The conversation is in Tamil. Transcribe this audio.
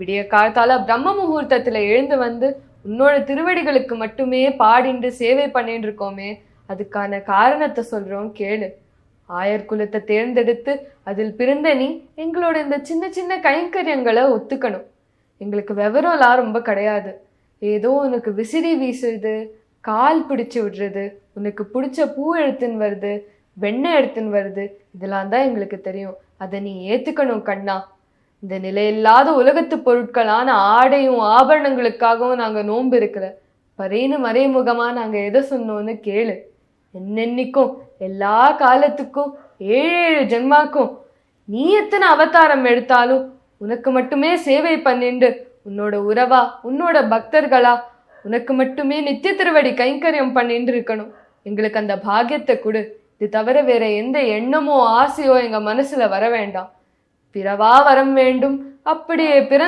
விடிய காலத்தால பிரம்ம முகூர்த்தத்துல எழுந்து வந்து உன்னோட திருவடிகளுக்கு மட்டுமே பாடிண்டு சேவை பண்ணிட்டு இருக்கோமே, அதுக்கான காரணத்தை சொல்றோம் கேளு. ஆயர் குலத்தை தேர்ந்தெடுத்து அதில் பிறந்த நீ எங்களோட இந்த சின்ன சின்ன கைங்கரியங்களை ஒத்துக்கணும். எங்களுக்கு விவரம்லாம் ரொம்ப கிடையாது. ஏதோ உனக்கு விசிறி வீசுறது, கால் பிடிச்சு விடுறது, உனக்கு பிடிச்ச பூ எடுத்துன்னு வருது, வெண்ணெய் எடுத்துன்னு வருது, இதெல்லாம் தான் எங்களுக்கு தெரியும். அதை நீ ஏத்துக்கணும் கண்ணா. இந்த நிலையில்லாத உலகத்து பொருட்களான ஆடையும் ஆபரணங்களுக்காகவும் நாங்க நோன்பு இருக்கிற பறையினு மறைமுகமா நாங்க எதை சொன்னோன்னு கேளு. என்னென்னைக்கும் எல்லா காலத்துக்கும் 7 ஜென்மாக்கும் நீ எத்தனை அவதாரம் எடுத்தாலும் உனக்கு மட்டுமே சேவை பண்ணிண்டு உன்னோட உறவா உன்னோட பக்தர்களா உனக்கு மட்டுமே நித்திய திருவடி கைங்கரியம் பண்ணிட்டு இருக்கணும். எங்களுக்கு அந்த பாக்கியத்தை கொடு. இது தவிர வேற எந்த எண்ணமோ ஆசையோ எங்க மனசுல வர வேண்டாம். பிறவா வரம் வேண்டும். அப்படியே பிற